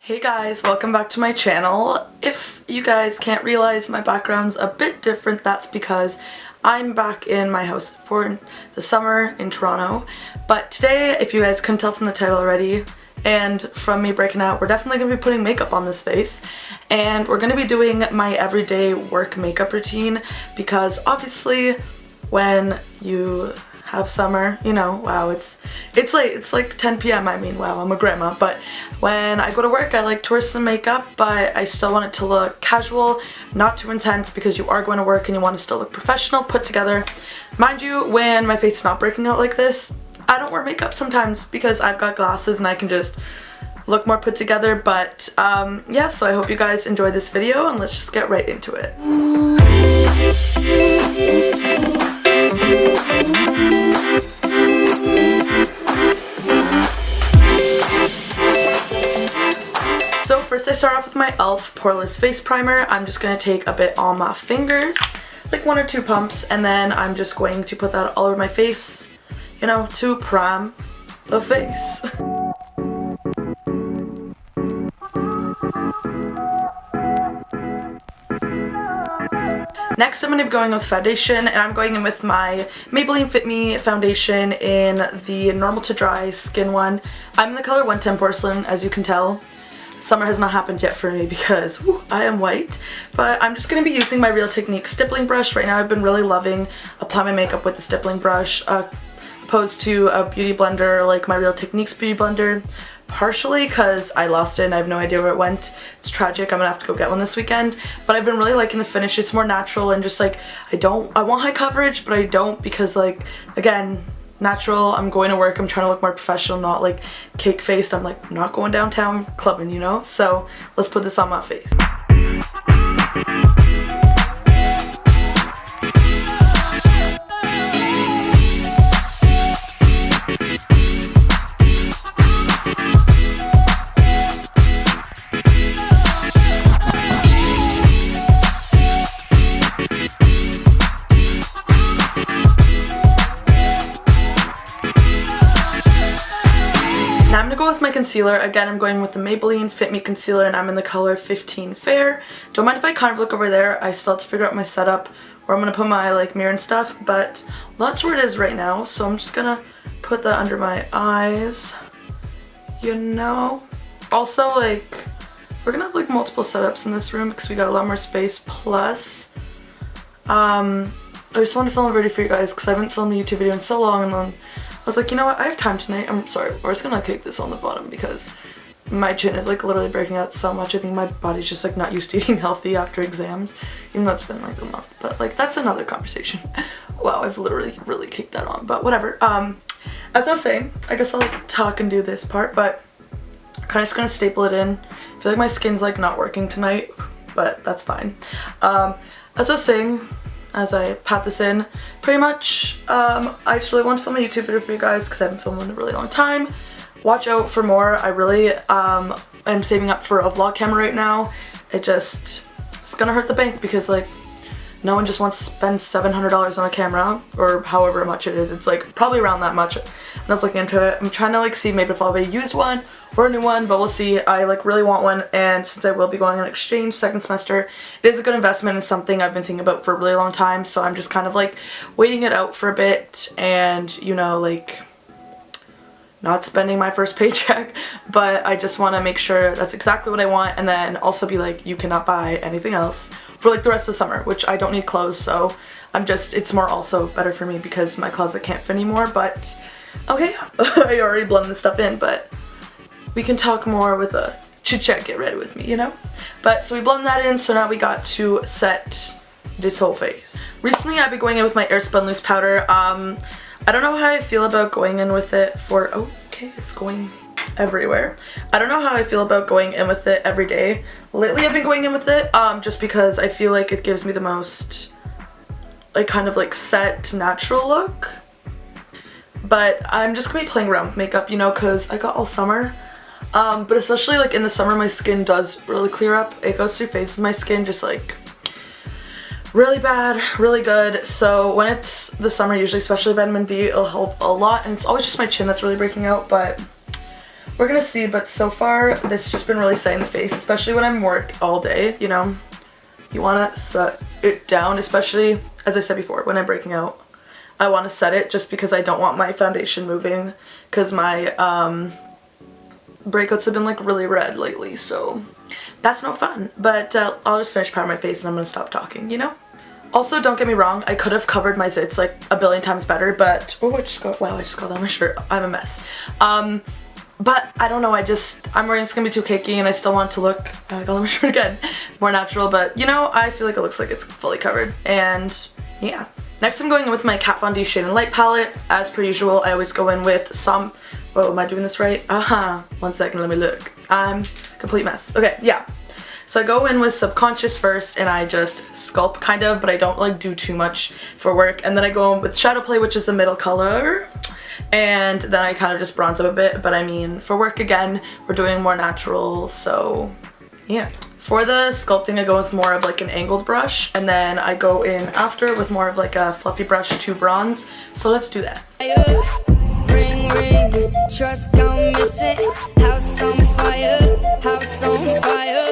Hey guys, welcome back to my channel. If you guys can't realize my background's a bit different, that's because I'm back in my house for the summer in Toronto. But today, if you guys couldn't tell from the title already, and from me breaking out, we're definitely going to be putting makeup on this face. And we're going to be doing my everyday work makeup routine because obviously when you have summer, you know, wow, it's late, it's like 10 p.m. I mean, wow, I'm a grandma, but when I go to work I like to wear some makeup, but I still want it to look casual, not too intense, because you are going to work and you want to still look professional, put together. Mind you, when my face is not breaking out like this, I don't wear makeup sometimes because I've got glasses and I can just look more put together. But yeah, so I hope you guys enjoy this video and let's just get right into it. So first I start off with my e.l.f. Poreless Face Primer. I'm just going to take a bit on my fingers, like 1 or 2 pumps, and then I'm just going to put that all over my face, you know, to prime the face. Next I'm going to be going with foundation, and I'm going in with my Maybelline Fit Me foundation in the normal to dry skin one. I'm in the color 110 Porcelain, as you can tell. Summer has not happened yet for me because I am white, but I'm just going to be using my Real Technique stippling brush. Right now I've been really loving apply my makeup with the stippling brush opposed to a beauty blender like my Real Techniques beauty blender, partially because I lost it and I have no idea where it went. It's tragic. I'm gonna have to go get one this weekend, but I've been really liking the finish. It's more natural and just like I want high coverage, but I don't, because like, again, natural, I'm going to work, I'm trying to look more professional, not like cake faced. I'm like not going downtown clubbing, you know? So let's put this on my face. Now I'm going to go with my concealer. Again, I'm going with the Maybelline Fit Me concealer, and I'm in the color 15 Fair. Don't mind if I kind of look over there. I still have to figure out my setup where I'm going to put my like mirror and stuff, but that's where it is right now. So I'm just going to put that under my eyes, you know. Also, like, we're going to have like multiple setups in this room because we got a lot more space. Plus, I just want to film a video for you guys because I haven't filmed a YouTube video in so long, and then I was like, you know what, I have time tonight. I'm sorry, we're just gonna kick this on the bottom because my chin is like literally breaking out so much. I think my body's just like not used to eating healthy after exams, even though it's been like a month, but like that's another conversation. Wow, I've literally really kicked that on, but whatever. As I was saying, I guess I'll like talk and do this part, but I'm kind of just gonna staple it in. I feel like my skin's like not working tonight, but that's fine. As I was saying, as I pat this in, pretty much, I just really want to film a YouTube video for you guys because I haven't filmed in a really long time. Watch out for more. I really am saving up for a vlog camera right now. It's gonna hurt the bank because like no one just wants to spend $700 on a camera, or however much it is. It's like probably around that much. When I was looking into it, I'm trying to like see maybe if I'll have a used one or a new one, but we'll see. I like really want one, and since I will be going on exchange second semester, it is a good investment and something I've been thinking about for a really long time. So I'm just kind of like waiting it out for a bit and, you know, like not spending my first paycheck, but I just want to make sure that's exactly what I want, and then also be like, you cannot buy anything else for like the rest of the summer, which I don't need clothes, so it's more also better for me because my closet can't fit anymore. But okay, I already blended this stuff in, but we can talk more with a chit chat, get ready with me, you know? But so we blend that in, so now we got to set this whole face. Recently I've been going in with my Airspun Loose Powder. I don't know how I feel about going in with it for, okay, it's going everywhere. I don't know how I feel about going in with it every day. Lately I've been going in with it just because I feel like it gives me the most like kind of like set natural look. But I'm just gonna be playing around with makeup, you know, because I got all summer. But especially like in the summer my skin does really clear up. It goes through phases, my skin just like really bad, really good. So when it's the summer, usually especially vitamin D, it'll help a lot, and it's always just my chin that's really breaking out. But we're gonna see, but so far this has just been really setting the face, especially when I'm work all day, you know. You want to set it down, especially, as I said before, when I'm breaking out. I want to set it just because I don't want my foundation moving, because my breakouts have been like really red lately, so that's no fun. But I'll just finish powdering my face and I'm gonna stop talking, you know? Also, don't get me wrong, I could have covered my zits like a billion times better, but oh, I just got that on my shirt. I'm a mess. But I don't know, I'm worried it's gonna be too cakey and I still want to look, I got on my shirt again, more natural, but you know, I feel like it looks like it's fully covered, and yeah. Next I'm going in with my Kat Von D Shade and Light palette. As per usual, I always go in with some, whoa, am I doing this right? One second, let me look. I'm a complete mess. Okay, yeah. So I go in with Subconscious first and I just sculpt kind of, but I don't like do too much for work. And then I go in with Shadow Play, which is the middle color. And then I kind of just bronze up a bit, but I mean, for work again, we're doing more natural, so yeah. For the sculpting, I go with more of like an angled brush, and then I go in after with more of like a fluffy brush to bronze. So let's do that. Ring, ring, trust gone missing. House on fire, house on fire.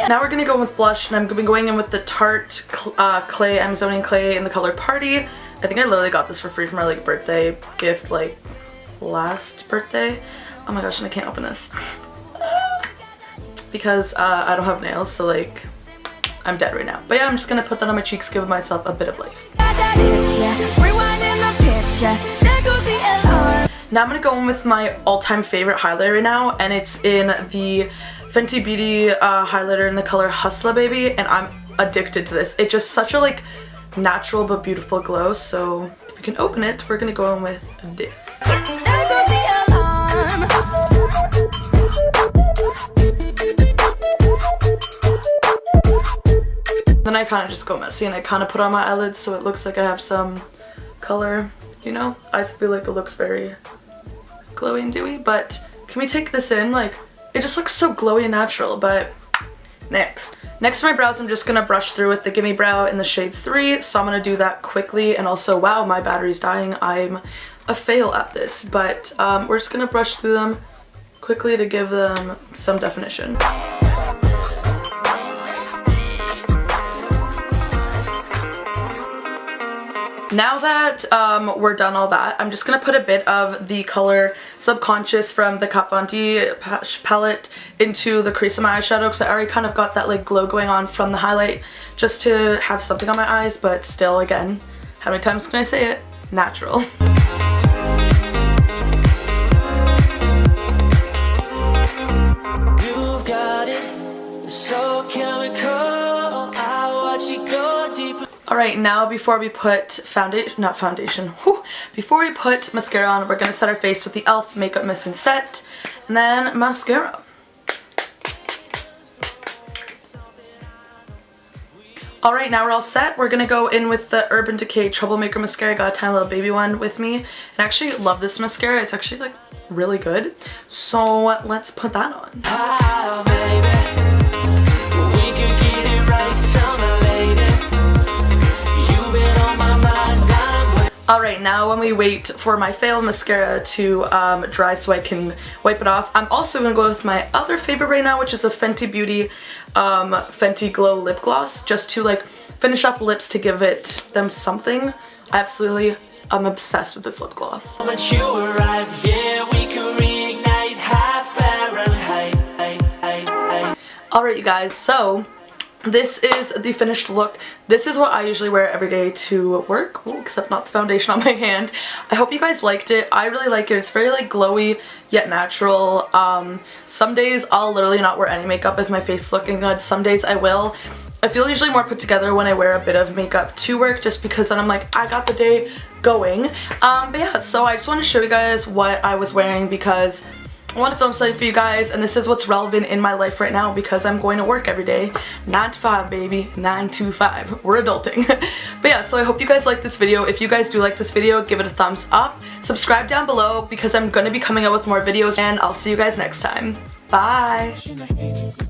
Now we're gonna go with blush, and I'm gonna be going in with the Tarte Clay Amazoning Clay in the color Party. I think I literally got this for free for my like birthday gift like last birthday. Oh my gosh, and I can't open this because I don't have nails, so like I'm dead right now. But yeah, I'm just gonna put that on my cheeks, give myself a bit of life. Now I'm gonna go in with my all-time favorite highlighter right now, and it's in the Fenty Beauty highlighter in the color Hustla Baby, and I'm addicted to this. It's just such a like natural but beautiful glow, so if you can open it, we're gonna go in with this. Then I kind of just go messy and I kind of put on my eyelids so it looks like I have some color, you know? I feel like it looks very glowy and dewy, but can we take this in? Like, it just looks so glowy and natural, but next. Next for my brows, I'm just gonna brush through with the Gimme Brow in the shade 3, so I'm gonna do that quickly, and also, wow, my battery's dying. I'm a fail at this, but we're just gonna brush through them quickly to give them some definition. Now that we're done all that, I'm just going to put a bit of the color Subconscious from the Kat Von D palette into the crease of my eyeshadow, because I already kind of got that like glow going on from the highlight, just to have something on my eyes, but still, again, how many times can I say it? Natural. You've got it, so chemical, I watch you go deeper. Alright, now before we put before we put mascara on, we're going to set our face with the e.l.f. Makeup Mist and Set, and then mascara. Alright, now we're all set. We're going to go in with the Urban Decay Troublemaker Mascara. I got a tiny little baby one with me, and I actually love this mascara. It's actually like really good, so let's put that on. Oh, baby, we could get it right summer, lady. Alright, now when we wait for my failed mascara to dry so I can wipe it off, I'm also going to go with my other favorite right now, which is a Fenty Beauty Fenty Glow Lip Gloss, just to like finish off the lips to give them something. I'm obsessed with this lip gloss. Once you arrive, yeah, we can reignite high Fahrenheit. Alright you guys, so this is the finished look. This is what I usually wear every day to work, except not the foundation on my hand. I hope you guys liked it. I really like it. It's very like glowy yet natural. Some days I'll literally not wear any makeup if my face is looking good. Some days I will. I feel usually more put together when I wear a bit of makeup to work, just because then I'm like, I got the day going. But yeah, so I just want to show you guys what I was wearing because I want to film something for you guys, and this is what's relevant in my life right now because I'm going to work every day. 9 to 5, baby. 9 to 5. We're adulting. But yeah, so I hope you guys like this video. If you guys do like this video, give it a thumbs up. Subscribe down below because I'm going to be coming out with more videos, and I'll see you guys next time. Bye. Bye.